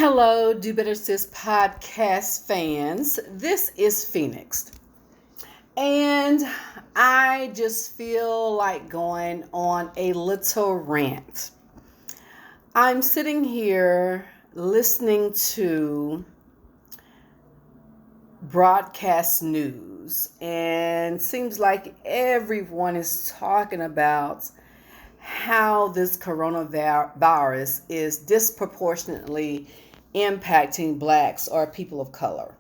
Hello, Do Better Sis podcast fans. This is Phoenix. And I just feel like going on a little rant. I'm sitting here listening to broadcast news, and seems like everyone is talking about how this coronavirus is disproportionately impacting blacks or people of color.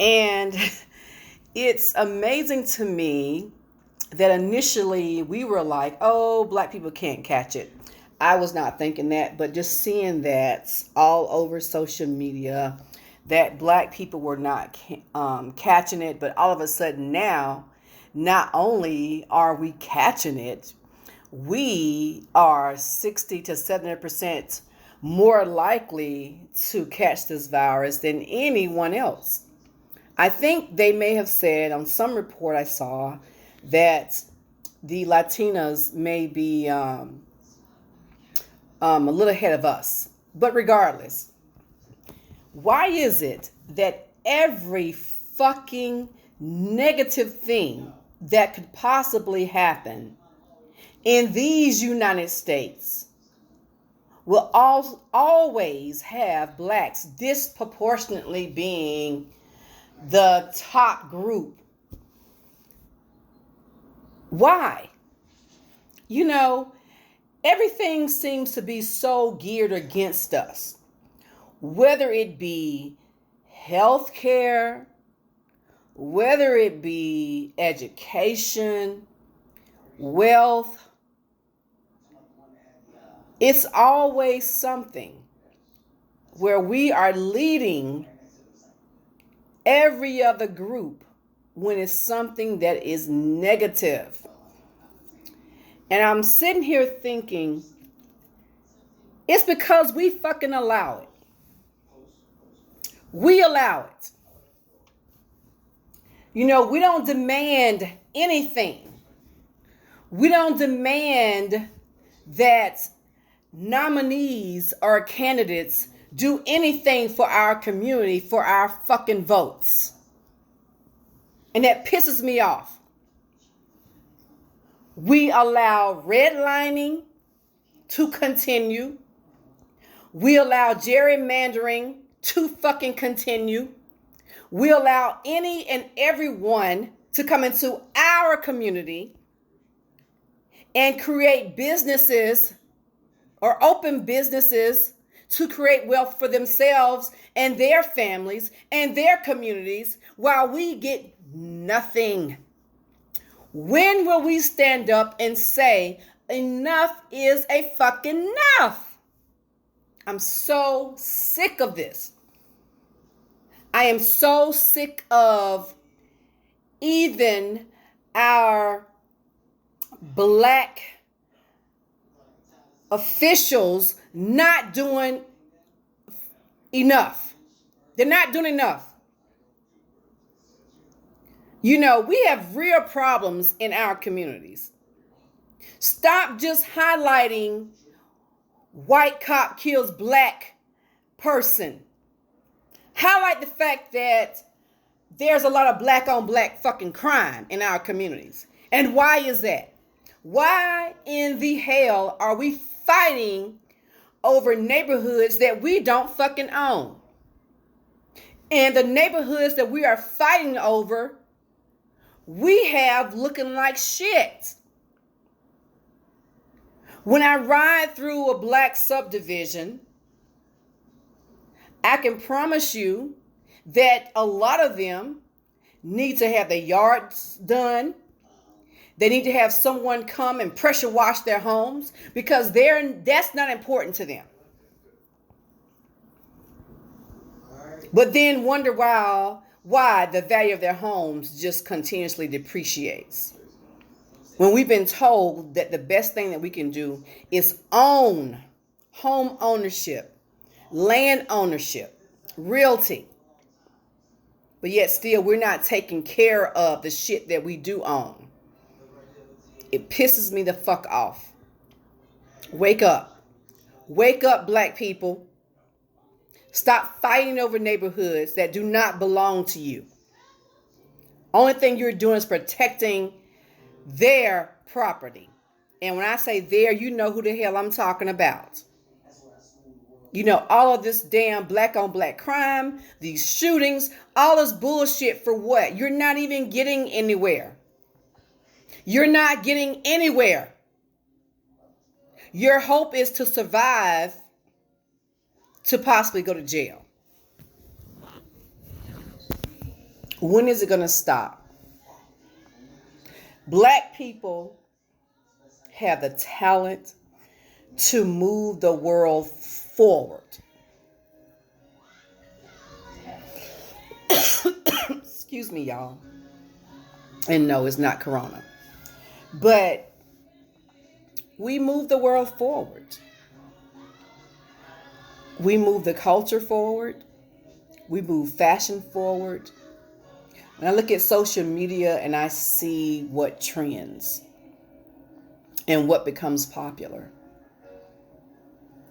And it's amazing to me that initially we were like, oh, black people can't catch it. I was not thinking that, but just seeing that all over social media, that black people were not catching it, but all of a sudden now, not only are we catching it, we are 60 to 70% more likely to catch this virus than anyone else. I think they may have said on some report I saw that the Latinas may be a little ahead of us. But regardless, why is it that every fucking negative thing that could possibly happen in these United States will always have blacks disproportionately being the top group? Why? Everything seems to be so geared against us, whether it be healthcare, whether it be education, wealth. It's always something where we are leading every other group when it's something that is negative. And I'm sitting here thinking, it's because we fucking allow it. We allow it. We don't demand anything. We don't demand that nominees or candidates do anything for our community, for our fucking votes. And that pisses me off. We allow redlining to continue. We allow gerrymandering to fucking continue. We allow any and everyone to come into our community and create businesses or open businesses to create wealth for themselves and their families and their communities while we get nothing. When will we stand up and say, enough is a fucking enough? I'm so sick of this. I am so sick of even our black officials not doing enough. They're not doing enough. We have real problems in our communities. Stop just highlighting white cop kills black person. Highlight the fact that there's a lot of black on black fucking crime in our communities. And why is that? Why in the hell are we fighting over neighborhoods that we don't fucking own? And the neighborhoods that we are fighting over, we have looking like shit. When I ride through a black subdivision, I can promise you that a lot of them need to have their yards done. They need to have someone come and pressure wash their homes because that's not important to them. But then wonder why the value of their homes just continuously depreciates. When we've been told that the best thing that we can do is own home ownership, land ownership, realty. But yet still we're not taking care of the shit that we do own. It pisses me the fuck off. Wake up. Wake up, black people. Stop fighting over neighborhoods that do not belong to you. Only thing you're doing is protecting their property. And when I say there, you know who the hell I'm talking about. You know, all of this damn black on black crime, these shootings, all this bullshit for what? You're not even getting anywhere. You're not getting anywhere. Your hope is to survive to possibly go to jail. When is it going to stop? Black people have the talent to move the world forward. Excuse me, y'all. And no, it's not Corona. But we move the world forward. We move the culture forward. We move fashion forward. When I look at social media and I see what trends and what becomes popular.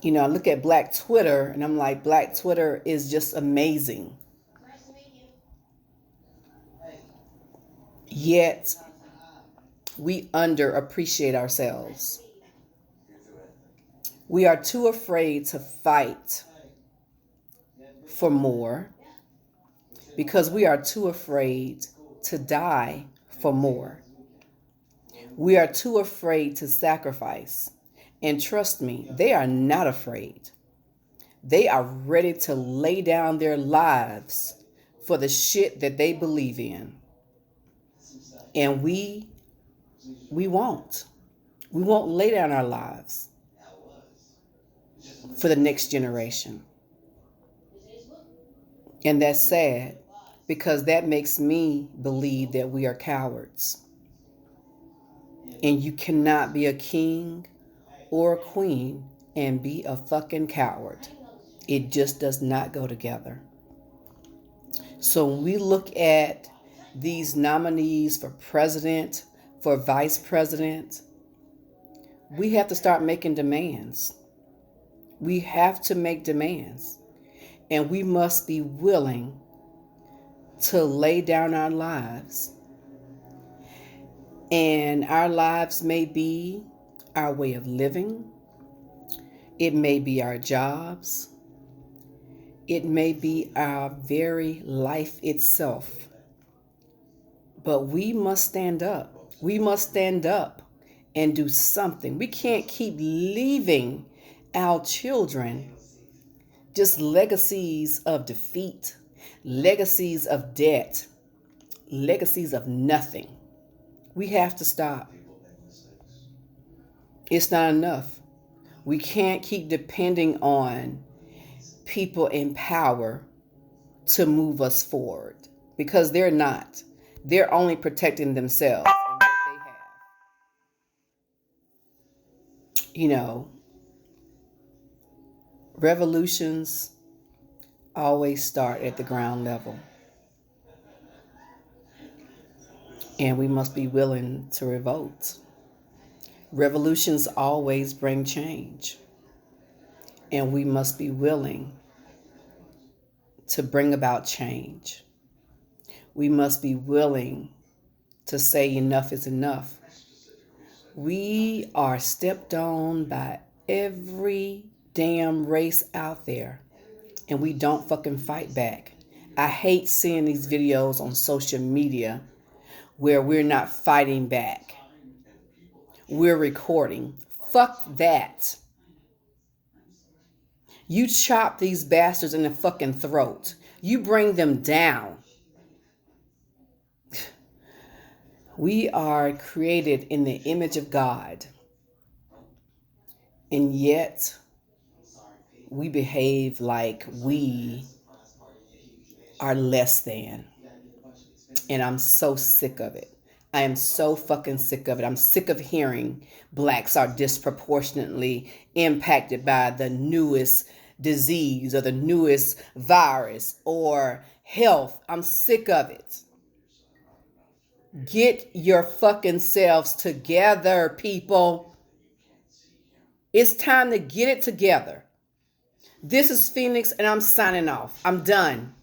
You know, I look at Black Twitter and I'm like, Black Twitter is just amazing. Yet, we underappreciate ourselves. We are too afraid to fight for more because we are too afraid to die for more. We are too afraid to sacrifice. And trust me, they are not afraid. They are ready to lay down their lives for the shit that they believe in. And we won't. We won't lay down our lives for the next generation. And that's sad because that makes me believe that we are cowards. And you cannot be a king or a queen and be a fucking coward. It just does not go together. So when we look at these nominees for president, for vice president, we have to start making demands. We have to make demands. And we must be willing to lay down our lives. And our lives may be our way of living. It may be our jobs. It may be our very life itself. But we must stand up. We must stand up and do something. We can't keep leaving our children just legacies of defeat, legacies of debt, legacies of nothing. We have to stop. It's not enough. We can't keep depending on people in power to move us forward because they're not. They're only protecting themselves and what they have. You know, revolutions always start at the ground level. And we must be willing to revolt. Revolutions always bring change. And we must be willing to bring about change. We must be willing to say enough is enough. We are stepped on by every damn race out there, and we don't fucking fight back. I hate seeing these videos on social media where we're not fighting back. We're recording. Fuck that. You chop these bastards in the fucking throat. You bring them down. We are created in the image of God. And yet, we behave like we are less than. And I'm so sick of it. I am so fucking sick of it. I'm sick of hearing blacks are disproportionately impacted by the newest disease or the newest virus or health. I'm sick of it. Get your fucking selves together, people. It's time to get it together. This is Phoenix, and I'm signing off. I'm done.